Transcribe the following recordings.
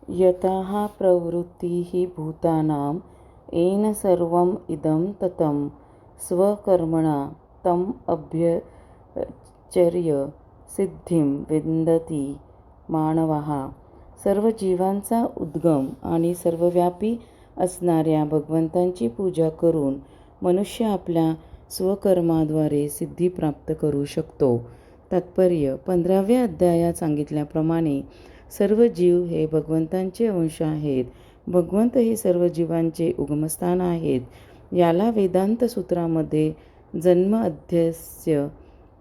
यतः प्रवृत्तिः भूतानां येन सर्वम् इदं ततं स्वकर्मणा तम् अभ्यचर्य सिद्धिं विन्दति मानवः. सर्व जीवांचा उद्गम आणि सर्वव्यापी असणाऱ्या भगवंतांची पूजा करून मनुष्य आपल्या स्वकर्माद्वारे सिद्धी प्राप्त करू शकतो. तात्पर्य: 15व्या अध्यायात सांगितल्याप्रमाणे सर्व जीव हे भगवंतांचे अंश आहेत. भगवंत हे सर्व जीवांचे उगमस्थान आहेत. याला वेदांत सूत्रामध्ये जन्म अध्यस्य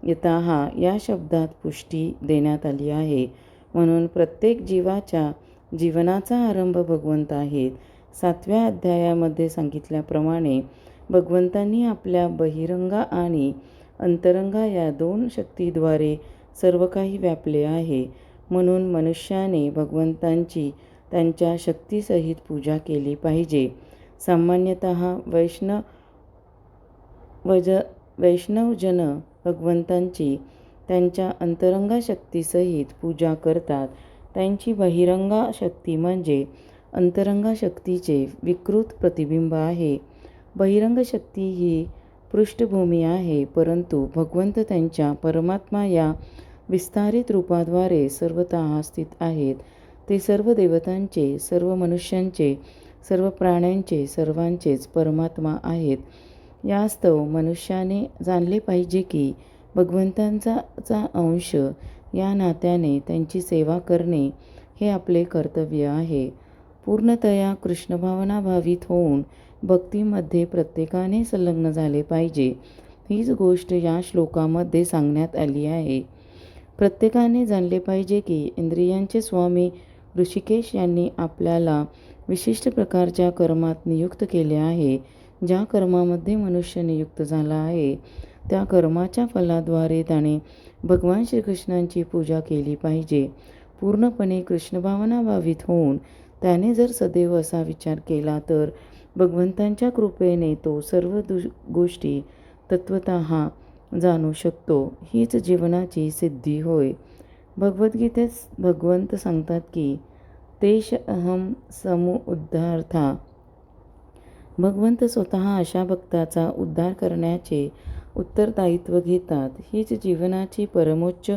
यतः या शब्दात पुष्टी देण्यात आली आहे. म्हणून प्रत्येक जीवाच्या जीवनाचा आरंभ भगवंत आहेत. 7व्या अध्यायामध्ये सांगितल्याप्रमाणे भगवंतांनी आपल्या बहिरंगा आणि अंतरंगा या 2 शक्तीद्वारे सर्व काही व्यापले आहे. म्हणून मनुष्याने भगवंतांची त्यांच्या शक्तीसहित पूजा केली पाहिजे. सामान्यतः वैष्णवजन भगवंतांची त्यांच्या अंतरंगा शक्तीसहित पूजा करतात. त्यांची बहिरंगा शक्ती म्हणजे अंतरंगा शक्तीचे विकृत प्रतिबिंब आहे. बहिरंग शक्ती ही पृष्ठभूमी आहे, परंतु भगवंत त्यांच्या परमात्मा या विस्तारित रूपाद्वारे सर्वतः स्थित आहेत. ते सर्व देवतांचे, सर्व मनुष्यांचे, सर्व प्राण्यांचे, सर्वांचेच परमात्मा आहेत. यास्तव मनुष्याने जाणले पाहिजे की भगवंतांचा अंश या नात्याने त्यांची सेवा करणे हे आपले कर्तव्य आहे. पूर्णतया कृष्णभावनाभावित होऊन भक्तीमध्ये प्रत्येकाने संलग्न झाले पाहिजे. हीच गोष्ट या श्लोकामध्ये सांगण्यात आली आहे. प्रत्येकाने जाणले पाहिजे की इंद्रियांचे स्वामी ऋषिकेश यांनी आपल्याला विशिष्ट प्रकारच्या कर्मात नियुक्त केले आहे. ज्या कर्मामध्ये मनुष्य नियुक्त झाला आहे त्या कर्माच्या फलाद्वारे त्याने भगवान श्रीकृष्णांची पूजा केली पाहिजे. पूर्णपणे कृष्णभावनाभावित होऊन त्याने जर सदैव असा विचार केला तर भगवंतांच्या कृपेने तो सर्व गोष्टी तत्वतः जाणू शकतो. हीच जीवनाची सिद्धी होय. भगवद्गीतेत भगवंत सांगतात की तेष अहम समुद्धार्था. भगवंत स्वतः अशा भक्ताचा उद्धार करण्याचे उत्तरदायित्व घेतात. हीच जीवनाची परमोच्च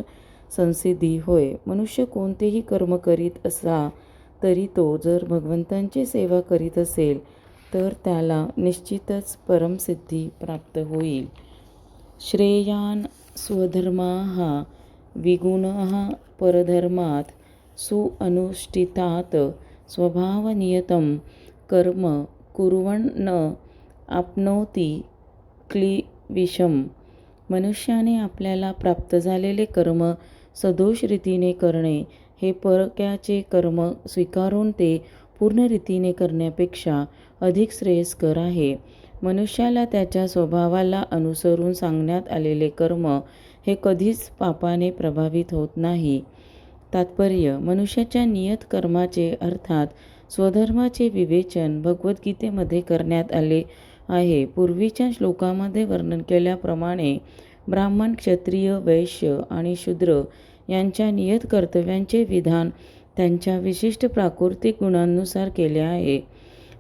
संसिद्धी होय. मनुष्य कोणतेही कर्म करीत असला तरी तो जर भगवंतांची सेवा करीत असेल तर त्याला निश्चितच परमसिद्धी प्राप्त होईल. श्रेयान् स्वधर्माः विगुणः परधर्मात् सुअनुष्ठितात् स्वभावनियतं कर्म कुर्वन् न आप्नोति क्लेशम्. मनुष्याने आपल्याला प्राप्त झालेले कर्म सदोष रीतीने करणे हे परक्याचे कर्म स्वीकारून ते पूर्ण रीतीने करण्यापेक्षा अधिक श्रेयस्कर आहे. मनुष्याला त्याच्या स्वभावाला अनुसरून सांगण्यात आलेले कर्म हे कधीच पापाने प्रभावित होत नाही. तात्पर्य: मनुष्याच्या नियत कर्माचे अर्थात स्वधर्माचे विवेचन भगवद्गीतेमध्ये करण्यात आले आहे. पूर्वीच्या श्लोकामध्ये वर्णन केल्याप्रमाणे ब्राह्मण, क्षत्रिय, वैश्य आणि शूद्र यांच्या नियत कर्तव्यांचे विधान त्यांच्या विशिष्ट प्राकृतिक गुणांनुसार केले आहे.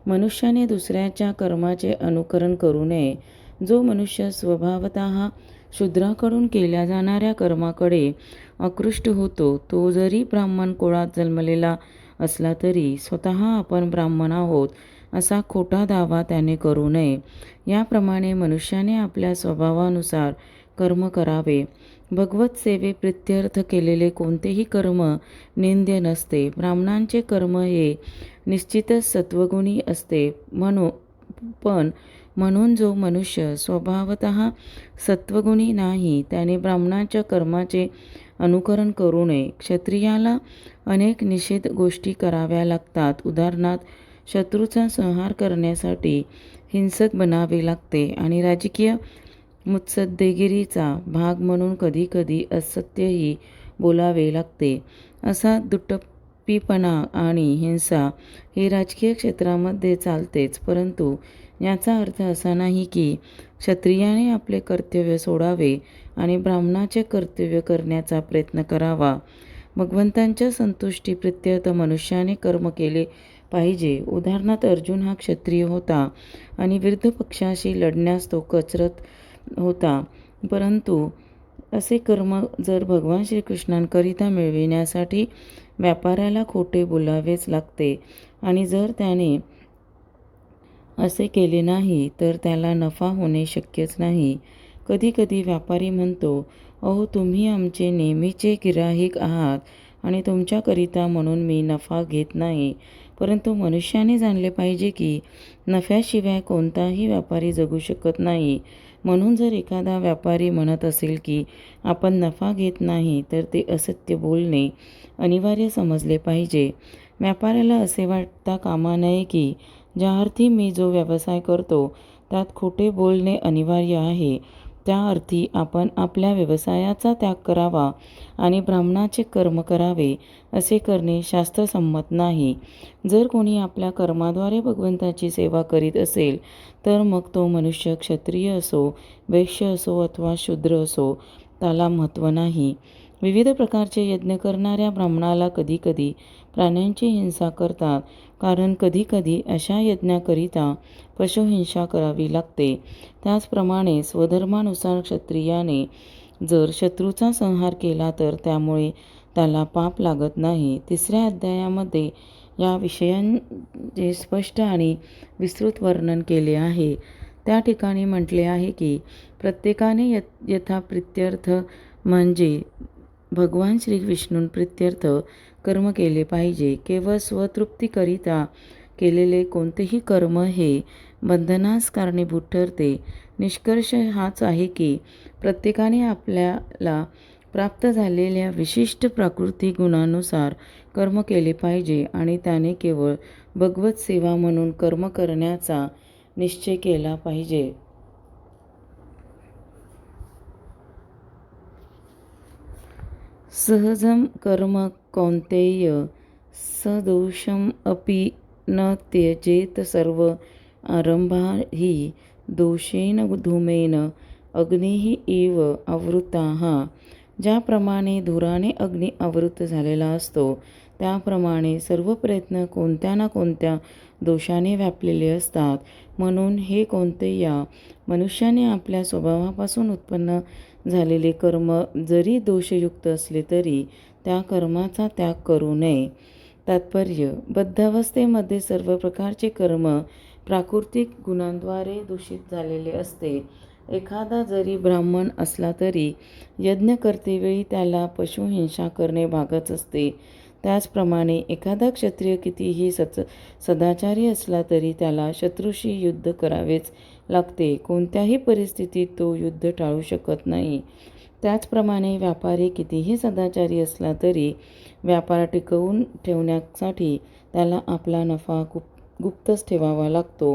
मनुष्याने दुसऱ्याच्या कर्माचे अनुकरण करू नये. जो मनुष्य स्वभावतः शूद्राकडून केल्या जाणाऱ्या कर्माकडे आकृष्ट होतो तो जरी ब्राह्मण कुळात जन्मलेला असला तरी स्वतः आपण ब्राह्मण आहोत असा खोटा दावा त्याने करू नये. याप्रमाणे मनुष्याने आपल्या स्वभावानुसार कर्म करावे. भगवत सेवेप्रित्यर्थ केलेले कोणतेही कर्म निंद्य नसते. ब्राह्मणांचे कर्म हे निश्चितच सत्वगुणी असते. म्हणून जो मनुष्य स्वभावतः सत्वगुणी नाही त्याने ब्राह्मणाच्या कर्माचे अनुकरण करू नये. क्षत्रियाला अनेक निषेध गोष्टी कराव्या लागतात. उदाहरणार्थ, शत्रूचा संहार करण्यासाठी हिंसक बनावे लागते आणि राजकीय मुत्सद्देगिरीचा भाग म्हणून कधीकधी असत्यही बोलावे लागते. असा दुटप्पीपणा आणि हिंसा हे राजकीय क्षेत्रामध्ये चालतेच. परंतु याचा अर्थ असा नाही की क्षत्रियाने आपले कर्तव्य सोडावे आणि ब्राह्मणाचे कर्तव्य करण्याचा प्रयत्न करावा. भगवंतांच्या संतुष्टीप्रित्यर्थ मनुष्याने कर्म केले पाहिजे. उदाहरणार्थ अर्जुन हा क्षत्रिय होता आणि विरुद्ध पक्षाशी लढण्यास तो कचरत होता, परंतु असे कर्म जर भगवान श्रीकृष्णांकरिता मिळविण्यासाठी व्यापाऱ्याला खोटे बोलावेच लागते आणि जर त्याने असे केले नाही तर त्याला नफा होणे शक्यच नाही. कधीकधी व्यापारी म्हणतो, अहो तुम्ही आमचे नेहमीचे गिऱ्हाईक आहात आणि तुमच्याकरिता म्हणून मी नफा घेत नाही. परंतु मनुष्याने जाणले पाहिजे की नफ्याशिवाय कोणताही व्यापारी जगू शकत नाही. म्हणून जर एखादा व्यापारी म्हणत असेल की आपण नफा घेत नाही तर ते असत्य बोलणे अनिवार्य समजले पाहिजे. व्यापाऱ्याला असे वाटता कामा नये की ज्या अर्थी मी जो व्यवसाय करतो त्यात खोटे बोलणे अनिवार्य आहे, त्या अर्थी आपण आपल्या व्यवसायाचा त्याग करावा आणि ब्राह्मणाचे कर्म करावे. असे करणे शास्त्रसंमत नाही. जर कोणी आपल्या कर्माद्वारे भगवंताची सेवा करीत असेल तर मग तो मनुष्य क्षत्रिय असो, वैश्य असो अथवा शूद्र असो, त्याला महत्त्व नाही. विविध प्रकारचे यज्ञ करणाऱ्या ब्राह्मणाला कधीकधी प्राण्यांची हिंसा करतात, कारण कधीकधी अशा यज्ञाकरिता पशुहिंसा करावी लागते. त्याचप्रमाणे स्वधर्मानुसार क्षत्रियाने जर शत्रूचा संहार केला तर त्यामुळे त्याला पाप लागत नाही. 3ऱ्या अध्यायामध्ये या विषयांचे स्पष्ट आणि विस्तृत वर्णन केले आहे. त्या ठिकाणी म्हटले आहे की प्रत्येकाने यथाप्रित्यर्थ म्हणजे भगवान श्रीविष्णूंप्रित्यर्थ कर्म केले पाहिजे. केवळ स्वतृप्तीकरिता केलेले कोणतेही कर्म हे बंधनास कारणीभूत ठरते. निष्कर्ष हाच आहे की प्रत्येकाने आपल्याला प्राप्त झालेल्या विशिष्ट प्राकृतिक गुणानुसार कर्म केले पाहिजे आणि त्याने केवळ भगवत सेवा म्हणून कर्म करण्याचा निश्चय केला पाहिजे. सहजम कर्म कौन्तेय सदोषम अपि न त्यजेत सर्व आरंभा हि दोषेन धूमेन अग्निः इव आवृताः. ज्याप्रमाणे धुराने अग्नी आवृत झालेला असतो त्याप्रमाणे सर्व प्रयत्न कोणत्या ना कोणत्या दोषाने व्यापलेले असतात. म्हणून हे कौन्तेया, मनुष्याने आपल्या स्वभावापासून उत्पन्न झालेले कर्म जरी दोषयुक्त असले तरी त्या कर्माचा त्याग करू नये. तात्पर्य: बद्धावस्थेमध्ये सर्व प्रकारचे कर्म प्राकृतिक गुणांद्वारे दूषित झालेले असते. एखादा जरी ब्राह्मण असला तरी यज्ञ करतेवेळी त्याला पशुहिंसा करणे भागच असते. त्याचप्रमाणे एखादा क्षत्रिय कितीही सदाचारी असला तरी त्याला शत्रूशी युद्ध करावेच लागते. कोणत्याही परिस्थितीत तो युद्ध टाळू शकत नाही. त्याचप्रमाणे व्यापारी कितीही सदाचारी असला तरी व्यापार टिकवून ठेवण्यासाठी त्याला आपला नफा गुप्तच ठेवावा लागतो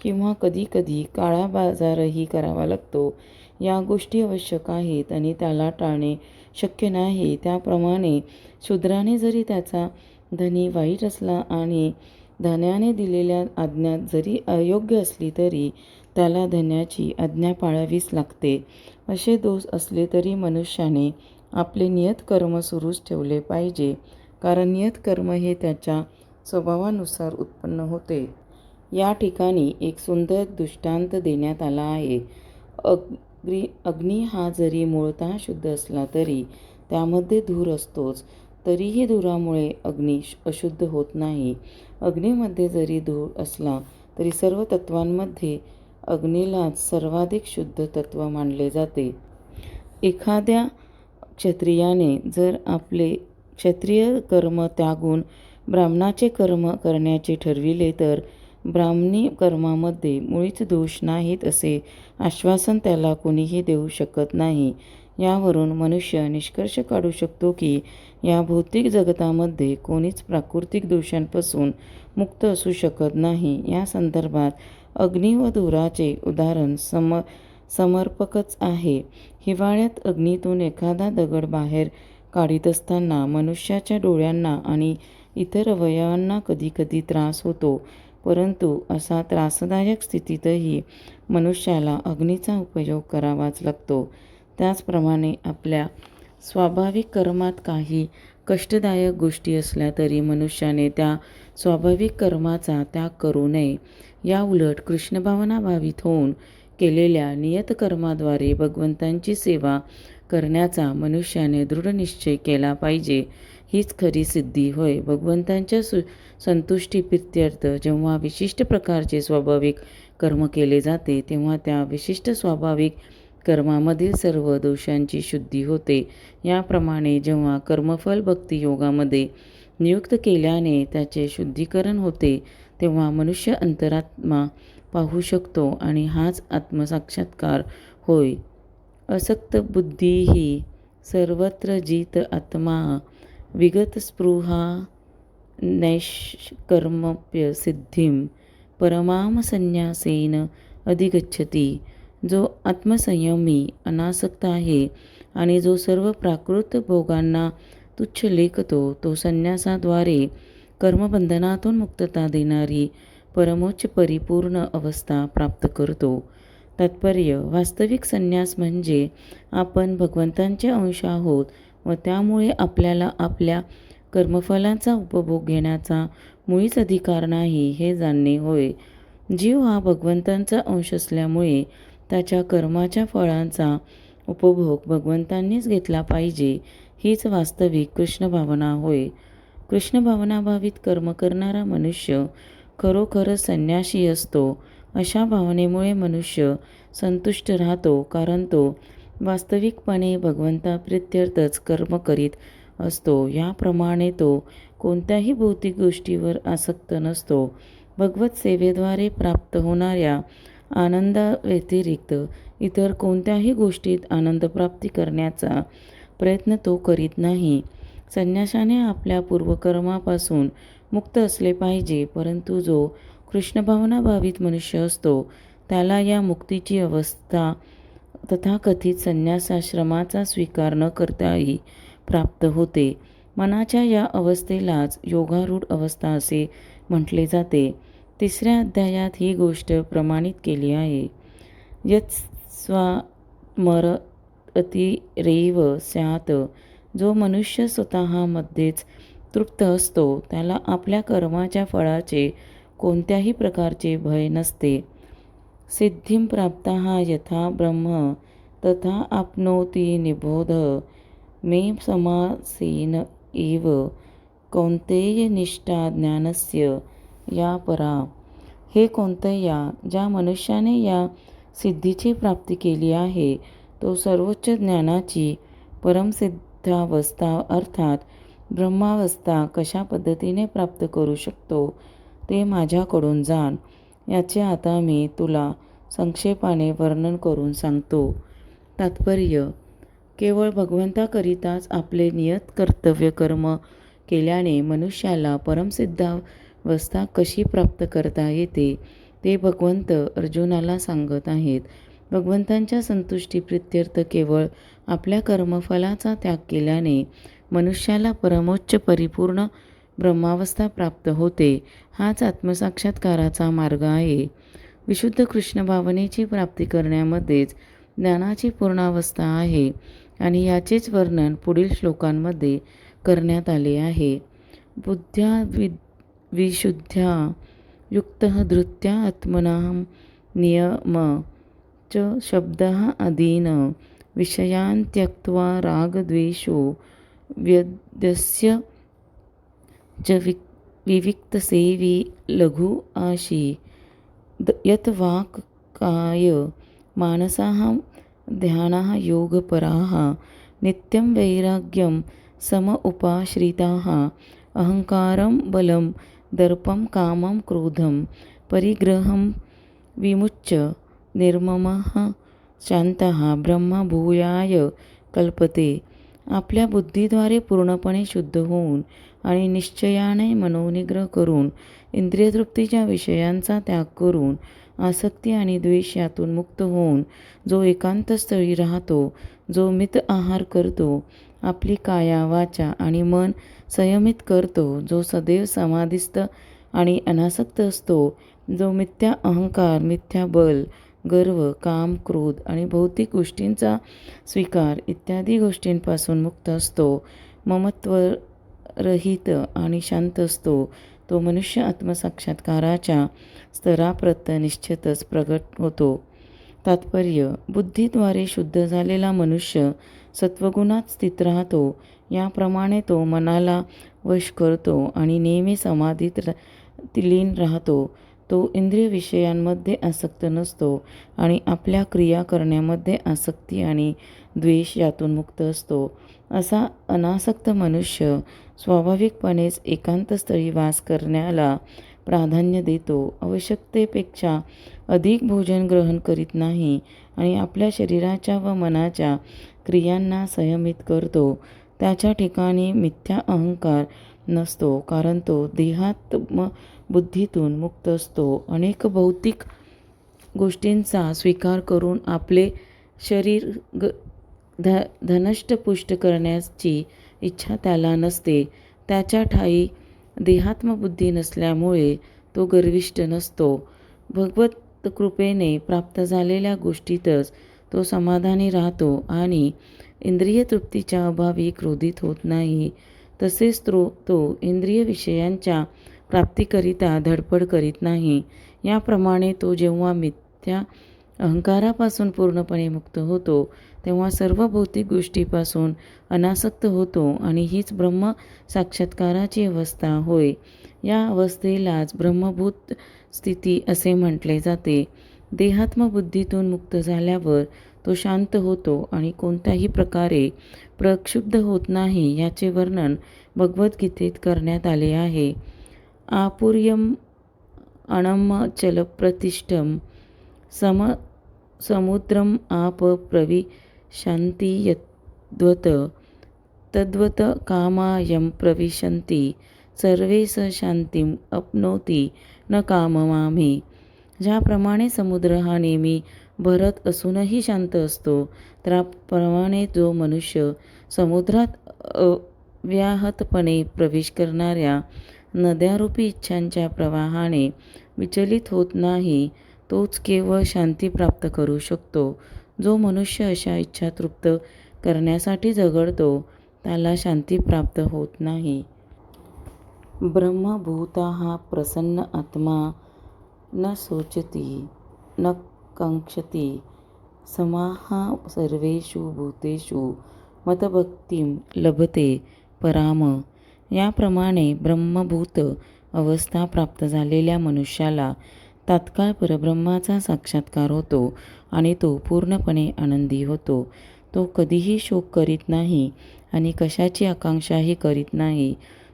किंवा कधीकधी काळा बाजारही करावा लागतो. या गोष्टी आवश्यक आहेत आणि त्याला टाळणे शक्य नाही. त्याप्रमाणे शूद्राने जरी त्याचा धनी वाईट असला आणि धन्याने दिलेल्या आज्ञा जरी अयोग्य असली तरी त्याला धन्याची आज्ञा पाळावीच लागते. असे दोष असले तरी मनुष्याने आपले नियत कर्म सुरूच ठेवले पाहिजे, कारण नियत कर्म हे त्याच्या स्वभावानुसार उत्पन्न होते. या ठिकाणी एक सुंदर दृष्टांत देण्यात आला आहे. अग्नी हा जरी मूळतः शुद्ध असला तरी त्यामध्ये धूर असतोच. तरीही धुरामुळे अग्नी अशुद्ध होत नाही. अग्नीमध्ये जरी धूर असला तरी सर्व तत्वांमध्ये अग्नीलाच सर्वाधिक शुद्ध तत्व मानले जाते. एखाद्या क्षत्रियाने जर आपले क्षत्रिय कर्म त्यागून ब्राह्मणाचे कर्म करण्याचे ठरविले तर ब्राह्मणी कर्मामध्ये मुळीच दोष नाहीत असे आश्वासन त्याला कोणीही देऊ शकत नाही. यावरून मनुष्य निष्कर्ष काढू शकतो की या भौतिक जगतामध्ये कोणीच प्राकृतिक दोषांपासून मुक्त असू शकत नाही. या संदर्भात अग्नी व धुराचे उदाहरण समर्पकच आहे. हिवाळ्यात अग्नीतून एखादा दगड बाहेर काढीत असताना मनुष्याच्या डोळ्यांना आणि इतर अवयवांना कधीकधी त्रास होतो, परंतु अशा त्रासदायक स्थितीतही मनुष्याला अग्नीचा उपयोग करावाच लागतो. त्याचप्रमाणे आपल्या स्वाभाविक कर्मात काही कष्टदायक गोष्टी असल्या तरी मनुष्याने त्या स्वाभाविक कर्माचा त्याग करू नये. या उलट कृष्णभावना भावित होऊन केलेल्या नियतकर्माद्वारे भगवंतांची सेवा करण्याचा मनुष्याने दृढ निश्चय केला पाहिजे. हीच खरी सिद्धी होय. भगवंतांच्या संतुष्टीप्रित्यर्थ जेव्हा विशिष्ट प्रकारचे स्वाभाविक कर्म केले जाते तेव्हा त्या विशिष्ट स्वाभाविक कर्मामधील सर्व दोषांची शुद्धी होते. याप्रमाणे जेव्हा कर्मफल भक्तियोगामध्ये नियुक्त केल्याने त्याचे शुद्धीकरण होते तेव्हा मनुष्य अंतरात्मा पाहू शकतो आणि हाच आत्मसाक्षात्कार होय. असक्त बुद्धी सर्वत्र जित आत्मा विगत स्पृहा नैष्कर्मप्य सिद्धिं परमाम संन्यासेन अधिगच्छति. जो आत्मसंयमी अनासक्त आहे आणि जो सर्व प्राकृत भोगांना तुच्छ लेखतो तो संन्यासाद्वारे कर्मबंधनातून मुक्तता देणारी परमोच्च परिपूर्ण अवस्था प्राप्त करतो. तात्पर्य: वास्तविक संन्यास म्हणजे आपण भगवंतांचे अंश आहोत व त्यामुळे आपल्याला आपल्या कर्मफलांचा उपभोग घेण्याचा मुळीच अधिकार नाही हे जाणणे होय. जीव हा भगवंतांचा अंश असल्यामुळे त्याच्या कर्माच्या फळांचा उपभोग भगवंतांनीच घेतला पाहिजे, हीच वास्तविक कृष्णभावना होय. कृष्णभावनाभावित कर्म करणारा मनुष्य खरोखरच संन्यासी असतो. अशा भावनेमुळे मनुष्य संतुष्ट राहतो, कारण तो वास्तविकपणे भगवंताप्रित्यर्थच कर्म करीत असतो. याप्रमाणे तो कोणत्याही भौतिक गोष्टीवर आसक्त नसतो. भगवत सेवेद्वारे प्राप्त होणाऱ्या आनंदाव्यतिरिक्त इतर कोणत्याही गोष्टीत आनंदप्राप्ती करण्याचा प्रयत्न तो करीत नाही. संन्याशाने आपल्या पूर्वकर्मापासून मुक्त असले पाहिजे, परंतु जो कृष्णभावनाभावित मनुष्य असतो त्याला या मुक्तीची अवस्था तथाकथित संन्यासाश्रमाचा स्वीकार न करताही प्राप्त होते. मनाच्या या अवस्थेलाच योगारूढ अवस्था असे म्हटले जाते. 3ऱ्या अध्यायात ही गोष्ट प्रमाणित केली आहे. यत्स्वात्मरतिरेव स्यात्. जो मनुष्य स्वतःमध्येच तृप्त असतो त्याला आपल्या कर्माच्या फळाचे कोणत्याही प्रकारचे भय नसते. सिद्धिं प्राप्तः यथा ब्रह्म तथा आप्नोति निबोध मे समासेन एव कौन्तेय निष्ठा ज्ञानस्य या परा. हे कौन्तेया, ज्या मनुष्याने या सिद्धीची प्राप्ती केली आहे तो सर्वोच्च ज्ञानाची परमसिद्धावस्था अर्थात ब्रह्मावस्था कशा पद्धतीने प्राप्त करू शकतो ते माझ्याकडून जाण. याचे आता मी तुला संक्षेपाने वर्णन करून सांगतो. तात्पर्य: केवळ भगवंताकरिताच आपले नियत कर्तव्य कर्म केल्याने मनुष्याला परमसिद्धावस्था कशी प्राप्त करता येते ते भगवंत अर्जुनाला सांगत आहेत. भगवंतांच्या संतुष्टीप्रित्यर्थ केवळ आपल्या कर्मफलाचा त्याग केल्याने मनुष्याला परमोच्च परिपूर्ण ब्रह्मावस्था प्राप्त होते. हाच आत्मसाक्षात्काराचा मार्ग आहे. विशुद्ध कृष्ण भावनेची प्राप्ती करण्यामध्येच ज्ञानाची पूर्णावस्था आहे आणि याचेच वर्णन पुढील श्लोकांमध्ये करण्यात आले आहे. बुद्ध्या विशुद्ध्या युक्तः धृत्या आत्मनः नियम च शब्दः अदीन विषयान् त्यक्त्वा रागद्वेषो व्यदस्य च विविक्तसेवी लघु आशी यत वाक् काय मानसाः ध्यानः योगपराः नित्यं वैराग्यं सम उपाश्रिताः अहंकारं बलं दर्पं कामं क्रोधं परिग्रहं विमुच्य निर्ममः शांतः ब्रह्मभूयाय कल्पते. आपल्या बुद्धीद्वारे पूर्णपणे शुद्ध होऊन आणि निश्चयाने मनोनिग्रह करून इंद्रियतृप्तीच्या विषयांचा त्याग करून आसक्ती आणि द्वेष यातून मुक्त होऊन जो एकांतस्थळी राहतो, जो मित आहार करतो, आपली काया वाचा आणि मन संयमित करतो, जो सदैव समाधिस्थ आणि अनासक्त असतो, जो मिथ्या अहंकार, मिथ्या बल, गर्व, काम, क्रोध आणि भौतिक गोष्टींचा स्वीकार इत्यादी गोष्टींपासून मुक्त असतो, ममत्व रहित आणि शांत असतो तो मनुष्य आत्मसाक्षात्काराच्या स्तराप्रत निश्चितच प्रगट होतो. तात्पर्य: बुद्धीद्वारे शुद्ध झालेला मनुष्य सत्वगुणात स्थित राहतो. याप्रमाणे तो मनाला वश करतो आणि नेहमी समाधीत लीन राहतो. तो इंद्रिय विषयांमध्ये आसक्त नसतो आणि आपल्या क्रिया करण्यामध्ये आसक्ती आणि द्वेष यातून मुक्त असतो. असा अनासक्त मनुष्य स्वाभाविकपणेच एकांतस्थळी वास करण्याला प्राधान्य देतो, आवश्यकतेपेक्षा अधिक भोजन ग्रहण करीत नाही आणि आपल्या शरीराच्या व मनाच्या क्रियांना संयमित करतो. त्याच्या ठिकाणी मिथ्या अहंकार नसतो, कारण तो देहात्म बुद्धीतून मुक्त असतो. अनेक भौतिक गोष्टींचा स्वीकार करून आपले शरीर धनष्ट पुष्ट करण्याची इच्छा त्याला नसते. त्याच्या ठायी देहात्मबुद्धी नसल्यामुळे तो गर्विष्ठ नसतो. भगवत कृपेने प्राप्त झालेल्या गोष्टीतच तो समाधानी राहतो आणि इंद्रिय तृप्तीच्या अभावी क्रोधित होत नाही. तसेच तो इंद्रिय विषयांच्या प्राप्तीकरिता धडपड करीत नाही. याप्रमाणे तो जेव्हा मिथ्या अहंकारापासून पूर्णपणे मुक्त होतो तेव्हा सर्व भौतिक गोष्टीपासून अनासक्त होतो आणि हीच ब्रह्म साक्षात्काराची अवस्था होय. या अवस्थेलाच ब्रह्मभूत स्थिती असे म्हटले जाते. देहात्मबुद्धीतून मुक्त झाल्यावर तो शांत होतो आणि कोणत्याही प्रकारे प्रक्षुब्ध होत नाही. याचे वर्णन भगवद्गीतेत करण्यात आले आहे. आपूर्यम अणमचलप्रतिष्ठं समुद्रम आप प्रविशन्ति यद्वत् तद्वत् कामायं प्रविशन्ति सर्वे स शांतिम अपनोति न काममामी. ज्याप्रमाणे समुद्र हा नेहमी भरत असूनही शांत असतो, त्याप्रमाणे जो मनुष्य समुद्रात अव्याहतपणे प्रवेश करणाऱ्या नद्यारूपी इच्छांच्या प्रवाहाने विचलित होत नाही, तोच केवळ शांती प्राप्त करू शकतो. जो मनुष्य अशा इच्छा तृप्त करण्यासाठी झगडतो त्याला शांती प्राप्त होत नाही. ब्रह्मभूतः प्रसन्न आत्मा न शोचति न कांक्षति समाः सर्वेषु भूतेषु मतभक्तिं लभते पराम. याप्रमाणे ब्रह्मभूत अवस्था प्राप्त झालेल्या मनुष्याला तात्काळ परब्रह्माचा साक्षात्कार होतो आणि तो पूर्णपणे आनंदी होतो. तो कधीही शोक करीत नाही आणि कशाची आकांक्षाही करीत नाही.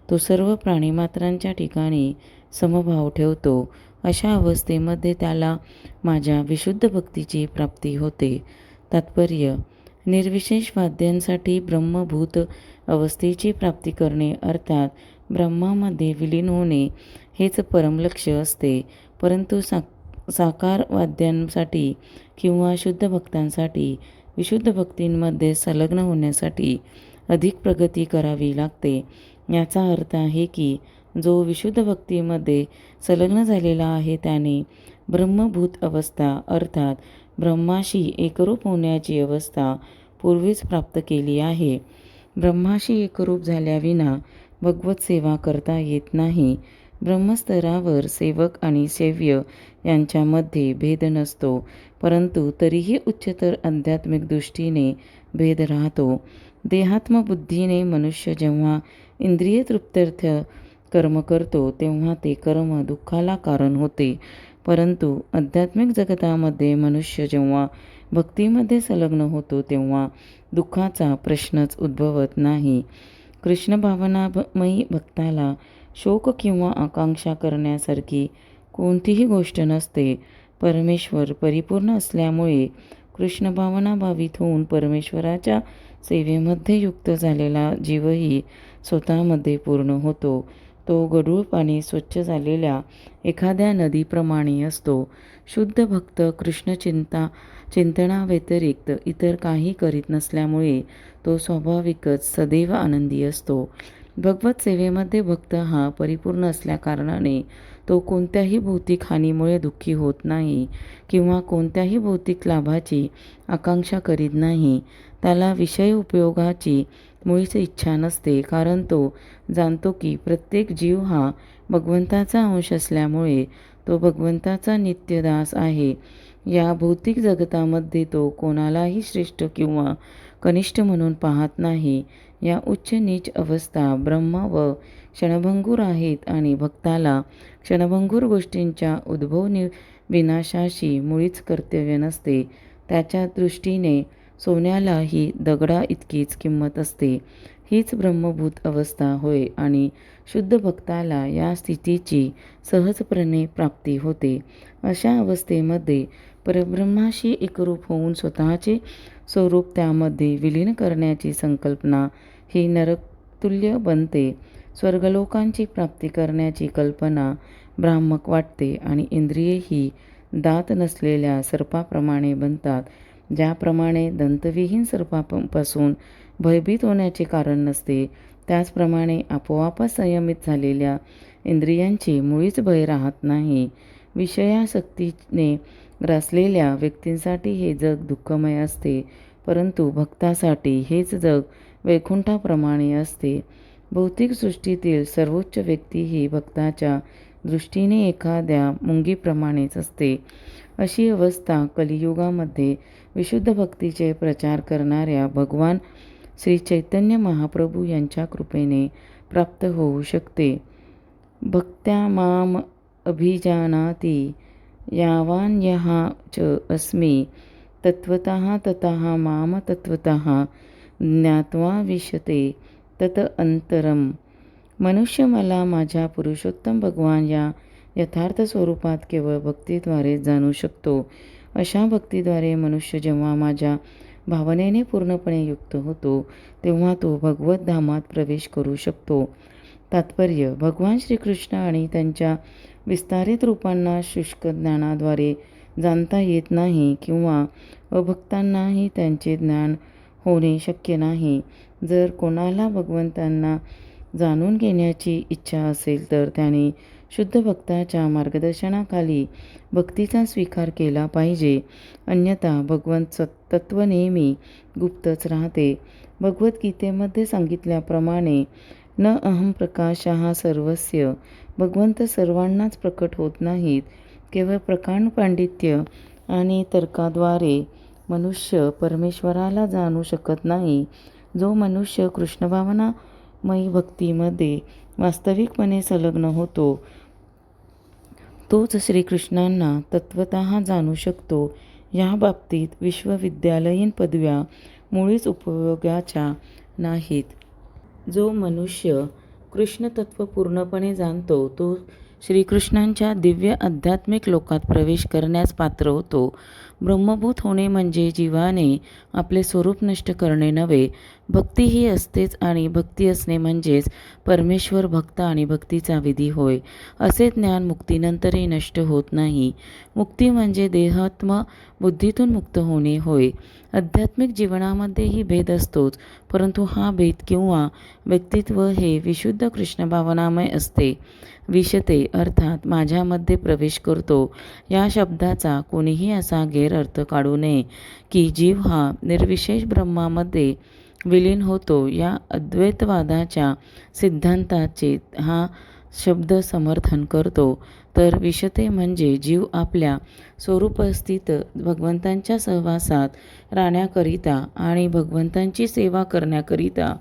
तो सर्व प्राणीमात्रांच्या ठिकाणी समभाव ठेवतो. अशा अवस्थेमध्ये त्याला माझ्या विशुद्ध भक्तीची प्राप्ती होते. तात्पर्य: निर्विशेष वाद्यांसाठी ब्रह्मभूत अवस्थेची प्राप्ती करणे अर्थात ब्रह्मामध्ये विलीन होणे हेच परमलक्ष्य असते. परंतु साकार वाद्यांसाठी किंवा शुद्ध भक्तांसाठी विशुद्ध भक्तींमध्ये संलग्न होण्यासाठी अधिक प्रगती करावी लागते. याचा अर्थ आहे की जो विशुद्ध भक्तीमध्ये संलग्न झालेला आहे त्याने ब्रह्मभूत अवस्था अर्थात ब्रह्माशी एकरूप होण्याची अवस्था पूर्वीच प्राप्त केली आहे. ब्रह्माशी एकरूप झाल्याविना भगवत सेवा करता येत नाही. ब्रह्मस्तरावर सेवक आणि सेव्य यांच्यामध्ये भेद नसतो, परंतु तरीही उच्चतर आध्यात्मिक दृष्टीने भेद राहतो. देहात्मबुद्धीने मनुष्य जेव्हा इंद्रिय तृप्त्यर्थ कर्म करतो तेव्हा ते कर्म दुःखाला कारण होते. परंतु आध्यात्मिक जगतामध्ये मनुष्य जेव्हा भक्तीमध्ये संलग्न होतो तेव्हा दुःखाचा प्रश्नच उद्भवत नाही. कृष्ण भावनामयी भक्ताला शोक किंवा आकांक्षा करण्यासारखी कोणतीही गोष्ट नसते. परमेश्वर परिपूर्ण असल्यामुळे कृष्ण भावना भावित होऊन परमेश्वराच्या सेवेमध्ये युक्त झालेला जीवही स्वतःमध्ये पूर्ण होतो. तो गढूळ पाणी स्वच्छ झालेल्या एखाद्या नदीप्रमाणे असतो. शुद्ध भक्त कृष्ण चिंतनाव्यतिरिक्त इतर काही करीत नसल्यामुळे तो स्वाभाविकच सदैव आनंदी असतो. भगवत सेवेमध्ये भक्त हा परिपूर्ण असल्याकारणाने तो कोणत्याही भौतिक हानीमुळे दुःखी होत नाही किंवा कोणत्याही भौतिक लाभाची आकांक्षा करीत नाही. त्याला विषय उपयोगाची मुळीच इच्छा नसते, कारण तो जाणतो की प्रत्येक जीव हा भगवंताचा अंश असल्यामुळे तो भगवंताचा नित्यदास आहे. या भौतिक जगतामध्ये तो कोणालाही श्रेष्ठ किंवा कनिष्ठ म्हणून पाहत नाही. या उच्च नीच अवस्था ब्रह्म व क्षणभंगूर आहेत आणि भक्ताला क्षणभंगूर गोष्टींच्या उद्भव विनाशाशी मुळीच कर्तव्य नसते. त्याच्या दृष्टीने सोन्यालाही दगडा इतकीच किंमत असते. हीच ब्रह्मभूत अवस्था होय आणि शुद्ध भक्ताला या स्थितीची सहजपणे प्राप्ती होते. अशा अवस्थेमध्ये परब्रह्माशी एकरूप होऊन स्वतःचे स्वरूप त्यामध्ये विलीन करण्याची संकल्पना ही नरकतुल्य बनते. स्वर्गलोकांची प्राप्ती करण्याची कल्पना भ्रामक वाटते आणि इंद्रिये ही दात नसलेल्या सर्पाप्रमाणे बनतात. ज्याप्रमाणे दंतविहीन सर्पापासून भयभीत होण्याचे कारण नसते, त्याचप्रमाणे आपोआपच संयमित झालेल्या इंद्रियांची मुळीच भय राहत नाही. विषयासक्तीने ग्रासलेल्या व्यक्तींसाठी हे जग दुःखमय असते, परंतु भक्तासाठी हेच जग वैकुंठाप्रमाणे असते. भौतिक सृष्टीतील सर्वोच्च व्यक्ती ही भक्ताच्या दृष्टीने एखाद्या मुंगीप्रमाणेच असते. अशी अवस्था कलियुगामध्ये विशुद्ध भक्तीचे प्रचार करणाऱ्या भगवान श्री चैतन्य महाप्रभू यांच्या कृपेने प्राप्त होऊ शकते. भक्त्या माम अभिजानाति यावान्यः च अस्मि तत्त्वतः ततः माम तत्त्वतः ज्ञात्वा विशते तत अंतरम. मनुष्य मला माझ्या पुरुषोत्तम भगवान या यथार्थ स्वरूपात केवळ भक्तीद्वारे जाणू शकतो. अशा भक्तीद्वारे मनुष्य जेव्हा माझ्या भावनेने पूर्णपणे युक्त होतो, तेव्हा तो भगवत धामात प्रवेश करू शकतो. तात्पर्य: भगवान श्रीकृष्ण आणि त्यांच्या विस्तारित रूपांना शुष्क ज्ञानाद्वारे जाणता येत नाही किंवा अभक्तांनाही त्यांचे ज्ञान होणे शक्य नाही. जर कोणाला भगवंतांना जाणून घेण्याची इच्छा असेल तर त्याने शुद्ध भक्ताच्या मार्गदर्शनाखाली भक्तीचा स्वीकार केला पाहिजे. अन्यथा भगवंत तत्त्व नेहमी गुप्तच राहते. भगवद्गीतेमध्ये सांगितल्याप्रमाणे न अहम प्रकाशः सर्वस्य. भगवंत सर्वांनाच प्रकट होत नाहीत. केवळ प्रकांड पांडित्य आणि तर्काद्वारे मनुष्य परमेश्वराला जाणू शकत नाही. जो मनुष्य कृष्णभावनामयी भक्तीमध्ये वास्तविकपणे संलग्न होतो, तोच श्रीकृष्णांना तत्त्वतः जाणू शकतो. या बाबतीत विश्वविद्यालयीन पदव्या मुळीच उपयोगाच्या नाहीत. जो मनुष्य कृष्णतत्त्व पूर्णपणे जाणतो, तो श्रीकृष्णांच्या दिव्य आध्यात्मिक लोकात प्रवेश करण्यास पात्र होतो. ब्रह्मभूत होणे म्हणजे जीवाने आपले स्वरूप नष्ट करणे नव्हे. भक्ती ही असतेच आणि भक्ती असणे म्हणजेच परमेश्वर भक्त आणि भक्तीचा विधी होय. असे ज्ञान मुक्तीनंतरही नष्ट होत नाही. मुक्ती म्हणजे देहात्म बुद्धीतून मुक्त होणे होय. आध्यात्मिक जीवनामध्येही भेद असतोच, परंतु हा भेद किंवा व्यक्तित्व हे विशुद्ध कृष्णभावनामय असते. विशते अर्थात माझ्यामध्ये प्रवेश करतो या शब्दाचा कोणीही असा गैरअर्थ काढू नये की जीव हा निर्विशेष ब्रह्मामध्ये विलीन होतो. या अद्वैतवादाच्या सिद्धांताचे हा शब्द समर्थन करतो. तर विशते म्हणजे जीव आपल्या स्वरूपस्थित भगवंतांच्या सहवासात राहण्याकरिता आणि भगवंतांची सेवा करण्याकरिता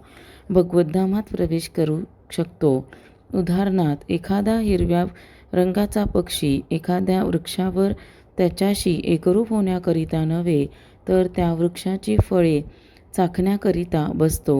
भगवद्धामात प्रवेश करू शकतो. उदाहरणार्थ, एखादा हिरव्या रंगाचा पक्षी एखाद्या वृक्षावर त्याच्याशी एकरूप होण्याकरिता नव्हे, तर त्या वृक्षाची फळे चाखण्याकरिता बसतो.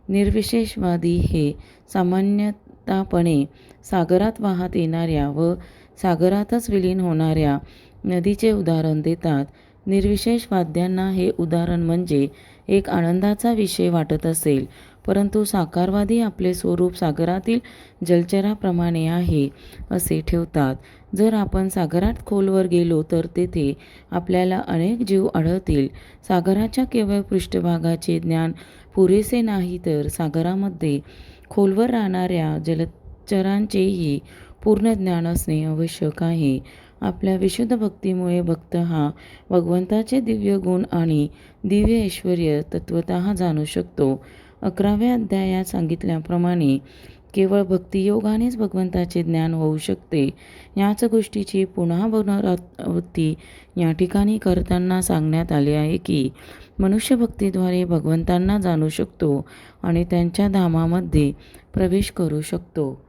निर्विशेषवादी हे सामान्यतःपणे सागरात वाहत येणाऱ्या व सागरातच विलीन होणाऱ्या नदीचे उदाहरण देतात. निर्विशेषवाद्यांना हे उदाहरण म्हणजे एक आनंदाचा विषय वाटत असेल, परंतु साकारवादी आपले स्वरूप सागरातील जलचराप्रमाणे आहे असे ठेवतात. जर आपण सागरात खोलवर गेलो तर तेथे आपल्याला अनेक जीव आढळतील. सागराच्या केवळ पृष्ठभागाचे ज्ञान पुरेसे नाही, तर सागरामध्ये खोलवर राहणाऱ्या जलचरांचेही पूर्ण ज्ञान असणे आवश्यक आहे. आपल्या विशुद्ध भक्तीमुळे भक्त हा भगवंताचे दिव्य गुण आणि दिव्य ऐश्वर्य तत्त्वतः जाणू शकतो. 11व्या अध्यायात सांगितल्याप्रमाणे केवळ भक्तियोगानेच भगवंताचे ज्ञान होऊ शकते. याच गोष्टीची पुन्हा पुनरावृत्ती या ठिकाणी करताना सांगण्यात आले आहे की मनुष्य भक्तीद्वारे भगवंतांना जाणू शकतो आणि त्यांच्या धामामध्ये प्रवेश करू शकतो.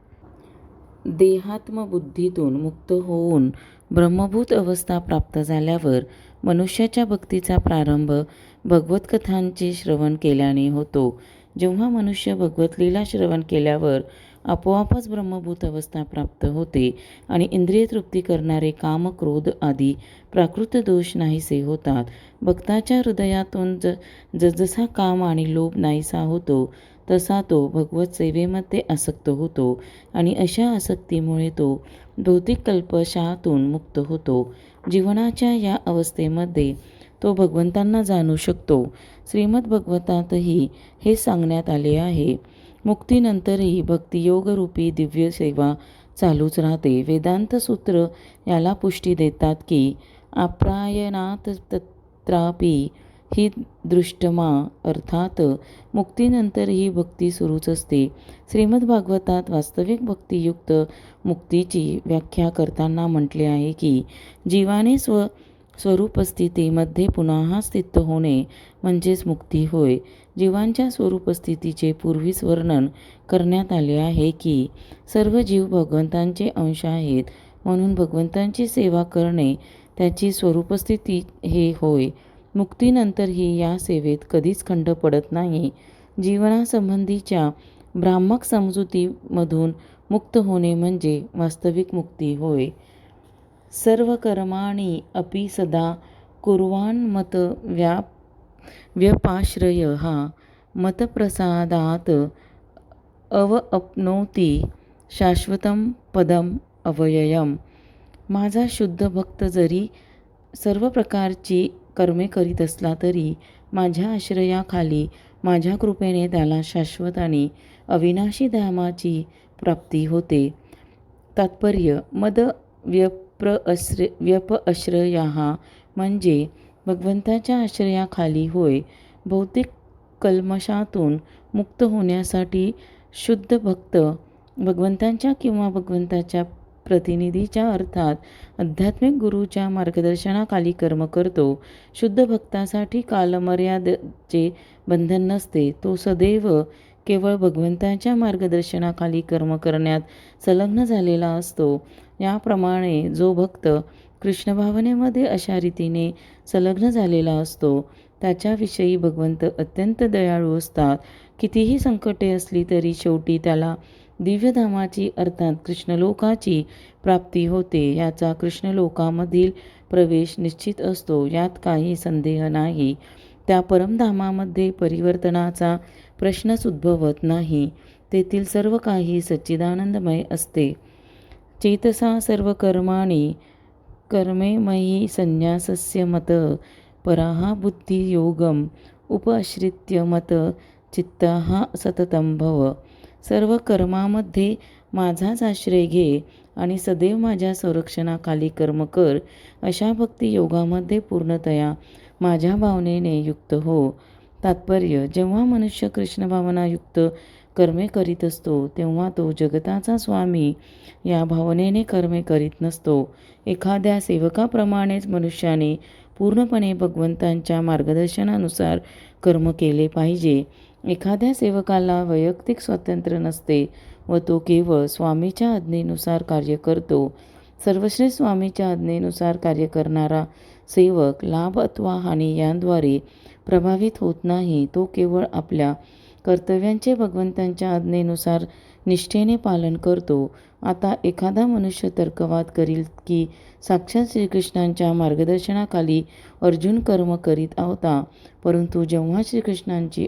देहात्मबुद्धीतून मुक्त होऊन ब्रह्मभूत अवस्था प्राप्त झाल्यावर मनुष्याच्या भक्तीचा प्रारंभ भगवतकथांचे श्रवण केल्याने होतो. जेव्हा मनुष्य भगवतलीला श्रवण केल्यावर आपोआपच ब्रह्मभूत अवस्था प्राप्त होते आणि इंद्रिय तृप्ती करणारे काम, क्रोध आदी प्राकृत दोष नाहीसे होतात. भक्ताच्या हृदयातून जसजसा काम आणि लोभ नाहीसा होतो तसा तो भगवत सेवेमध्ये आसक्त होतो आणि अशा आसक्तीमुळे तो भौतिक कल्पशातून मुक्त होतो. जीवनाच्या या अवस्थेमध्ये तो भगवंतांना जाणू शकतो. श्रीमद भगवतातही हे सांगण्यात आले आहे. मुक्तीनंतरही भक्तियोगरूपी दिव्य सेवा चालूच राहते. वेदांत सूत्र याला पुष्टी देतात की अप्रायणात तत्रापि ही दृष्टमा, अर्थात मुक्तीनंतर ही भक्ती सुरूच असते. श्रीमद भागवतात वास्तविक भक्तियुक्त मुक्तीची व्याख्या करताना म्हटले आहे की जीवाने स्वरूपस्थितीमध्ये पुन्हा स्थित होणे म्हणजेच मुक्ती होय. जीवांच्या स्वरूपस्थितीचे पूर्वीच वर्णन करण्यात आले आहे की सर्व जीव भगवंतांचे अंश आहेत, म्हणून भगवंतांची सेवा करणे त्याची स्वरूपस्थिती हे होय. मुक्तीनंतरही या सेवेत कधीच खंड पडत नाही. जीवनासंबंधीच्या भ्रामक समजुतीमधून मुक्त होणे म्हणजे वास्तविक मुक्ती होय. सर्व कर्माणि अपि सदा कुर्वान् मत व्यपाश्रय मतप्रसादात् अवप्नोति शाश्वतं पदम अव्ययम्. माझा शुद्ध भक्त जरी सर्व प्रकारची कर्मे करीत असला तरी माझ्या आश्रयाखाली माझ्या कृपेने त्याला शाश्वत आणि अविनाशी धामाची प्राप्ती होते. तात्पर्य: मद व्यपआश्रयः म्हणजे भगवंताच्या आश्रयाखाली होय. भौतिक कल्मशातून मुक्त होण्यासाठी शुद्ध भक्त भगवंतांच्या किंवा भगवंताच्या प्रतिनिधीच्या अर्थात आध्यात्मिक गुरूच्या मार्गदर्शनाखाली कर्म करतो. शुद्ध भक्तासाठी कालमर्यादेचे बंधन नसते. तो सदैव केवळ भगवंताच्या मार्गदर्शनाखाली कर्म करण्यात संलग्न झालेला असतो. याप्रमाणे जो भक्त कृष्ण भावनेमध्ये अशा रीतीने संलग्न झालेला असतो त्याच्याविषयी भगवंत अत्यंत दयाळू असतात. कितीही संकटे असली तरी शेवटी त्याला दिव्यधामाची अर्थात कृष्णलोकाची प्राप्ती होते. याचा कृष्णलोकामधील प्रवेश निश्चित असतो, यात काही संदेह नाही. त्या परमधामामध्ये परिवर्तनाचा प्रश्नच उद्भवत नाही. तेथील सर्व काही सच्चिदानंदमय असते. चेतसा सर्व कर्माणि कर्मे मयि संन्यासस्य मत पराः बुद्धियोगम उपश्रित्य मत चित्तः सततं भव. सर्व कर्मामध्ये माझाच आश्रय घे आणि सदैव माझ्या संरक्षणाखाली कर्म कर. अशा भक्तियोगामध्ये पूर्णतया माझ्या भावनेने युक्त हो. तात्पर्य: जेव्हा मनुष्य कृष्ण भावनायुक्त कर्मे करीत असतो तेव्हा तो जगताचा स्वामी या भावनेने कर्मे करीत नसतो. एखाद्या सेवकाप्रमाणेच मनुष्याने पूर्णपणे भगवंतांच्या मार्गदर्शनानुसार कर्म केले पाहिजे. एखाद्या सेवकाला वैयक्तिक स्वातंत्र्य नसते व तो केवळ स्वामीच्या आज्ञेनुसार कार्य करतो. सर्वश्रेष्ठ स्वामीच्या आज्ञेनुसार कार्य करणारा सेवक लाभ अथवा हानी यांद्वारे प्रभावित होत नाही. तो केवळ आपल्या कर्तव्यांचे भगवंतांच्या आज्ञेनुसार निष्ठेने पालन करतो. आता एखादा मनुष्य तर्कवाद करील की साक्षात श्रीकृष्णांच्या मार्गदर्शनाखाली अर्जुन कर्म करीत होता, परंतु जेव्हा श्रीकृष्णांची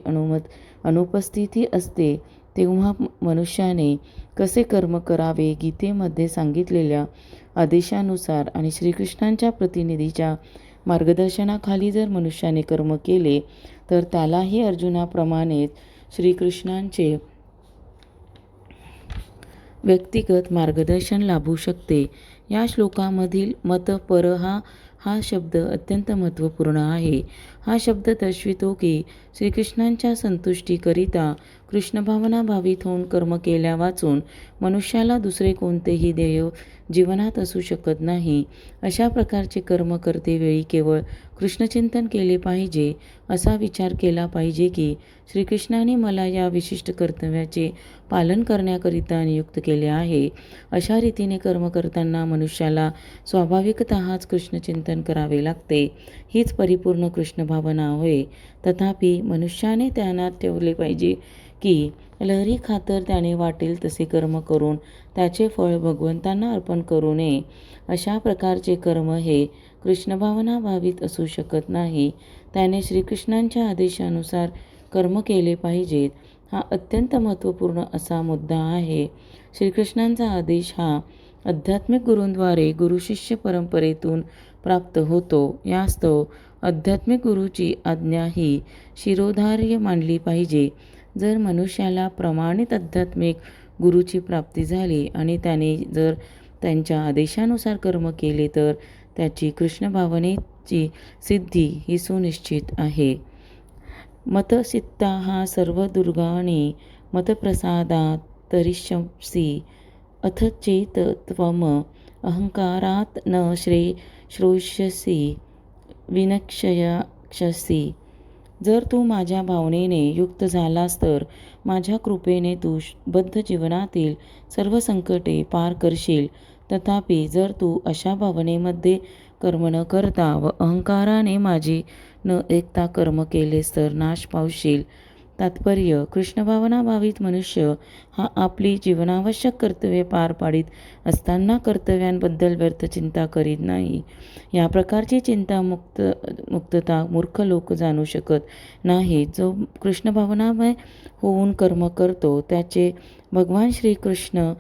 अनुपस्थिती असते तेव्हा मनुष्याने कसे कर्म करावे गीतेमध्ये सांगितलेल्या आदेशानुसार आणि श्रीकृष्णांच्या प्रतिनिधीच्या मार्गदर्शनाखाली जर मनुष्याने कर्म केले तर त्यालाही अर्जुनाप्रमाणेच श्रीकृष्णांचे व्यक्तिगत मार्गदर्शन लाभू शकते. या श्लोकामधील मत पर हा शब्द अत्यंत महत्त्वपूर्ण आहे. हा शब्द दर्शवितो की श्रीकृष्णांच्या संतुष्टीकरिता कृष्णभावना भावित होऊन कर्म केल्या वाचून मनुष्याला दुसरे कोणतेही ध्येय जीवनात असू शकत नाही. अशा प्रकारचे कर्म करतेवेळी केवळ कृष्णचिंतन केले पाहिजे. असा विचार केला पाहिजे की श्रीकृष्णाने मला या विशिष्ट कर्तव्याचे पालन करण्याकरिता नियुक्त केले आहे. अशा रीतीने कर्म करताना मनुष्याला स्वाभाविकतःच कृष्णचिंतन करावे लागते. हीच परिपूर्ण कृष्णभावना होय. तथापि मनुष्याने ध्यानात ठेवले पाहिजे की लहरी खातर त्याने वाटेल तसे कर्म करून त्याचे फळ भगवंतांना अर्पण करू नये. अशा प्रकारचे कर्म हे कृष्णभावना भावित असू शकत नाही. त्याने श्रीकृष्णांच्या आदेशानुसार कर्म केले पाहिजेत. हा अत्यंत महत्त्वपूर्ण असा मुद्दा आहे. श्रीकृष्णांचा आदेश हा आध्यात्मिक गुरूंद्वारे गुरुशिष्य परंपरेतून प्राप्त होतो. यास्तव आध्यात्मिक गुरुची आज्ञा ही शिरोधार्य मानली पाहिजे. जर मनुष्याला प्रमाणित आध्यात्मिक गुरुची प्राप्ती झाली आणि त्याने जर त्यांच्या आदेशानुसार कर्म केले तर त्याची कृष्णभावनेची सिद्धी ही सुनिश्चित आहे. मतसित्ता हा सर्व दुर्गाणी मतप्रसादात तरिष्यसि अथ चेत त्वम अहंकारात न श्रोष्यसि विनक्ष्यसि. जर तू माझ्या भावनेने युक्त झालास तर माझ्या कृपेने तू बद्ध जीवनातील सर्व संकटे पार करशील. तथापि जर तू अशा भावनेमध्ये कर्म न करता व अहंकाराने माझी न ऐकता कर्म केलेस तर नाश पावशील. तात्पर्य: कृष्णभावना भावित मनुष्य हा आपली जीवनावश्यक कर्तव्ये पार पाडित असताना कर्तव्यांबद्दल व्यर्थ चिंता करीत नाही. या प्रकारची चिंता मुक्तता मूर्ख लोक जाणू शकत नाहीत. जो कृष्णभावनामय होऊन कर्म करतो त्याचे भगवान श्रीकृष्ण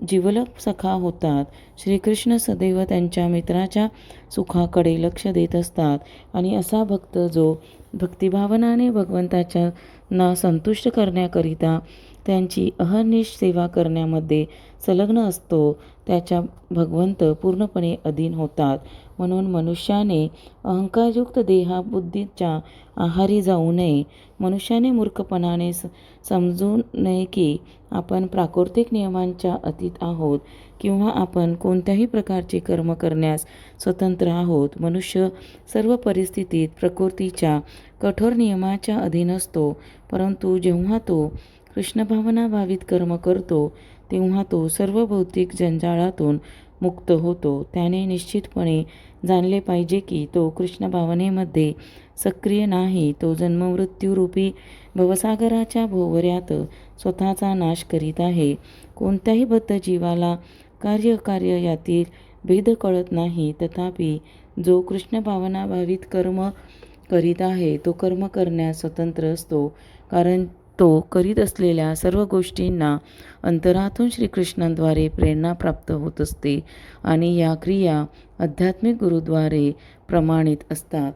जिवलग सखा होतात. श्रीकृष्ण सदैव त्यांच्या मित्राच्या सुखाकडे लक्ष देत असतात आणि असा भक्त जो भक्तिभावनाने भगवंताच्या ना संतुष्ट करण्याकरिता त्यांची अहर्निश सेवा करण्यामध्ये संलग्न असतो त्याच्या भगवंत पूर्णपणे अधीन होतात. म्हणून मनुष्याने अहंकारयुक्त देहाबुद्धीच्या आहारी जाऊ नये. मनुष्याने मूर्खपणाने समजू नये की आपण प्राकृतिक नियमांच्या अतीत आहोत किंवा आपण कोणत्याही प्रकारचे कर्म करण्यास स्वतंत्र आहोत. मनुष्य सर्व परिस्थितीत प्रकृतीच्या कठोर नियमाच्या अधीन असतो, परंतु जेव्हा तो कृष्णभावना भावित कर्म करतो तेव्हा तो सर्व भौतिक जंजाळातून मुक्त होतो. त्याने निश्चितपणे जाणले पाहिजे की तो कृष्णभावनेमध्ये सक्रिय नाही. तो जन्ममृत्यूरूपी भवसागराच्या भोवऱ्यात स्वतःचा नाश करीत आहे. कोणत्याही बद्ध जीवाला कार्य यातील भेद कळत नाही. तथापि जो कृष्णभावना भावित कर्म करीत आहे तो कर्म करण्यास स्वतंत्र असतो, कारण तो करीत असलेल्या सर्व गोष्टींना अंतरातून श्रीकृष्णांद्वारे प्रेरणा प्राप्त होत असते आणि या क्रिया आध्यात्मिक गुरुद्वारे प्रमाणित असतात.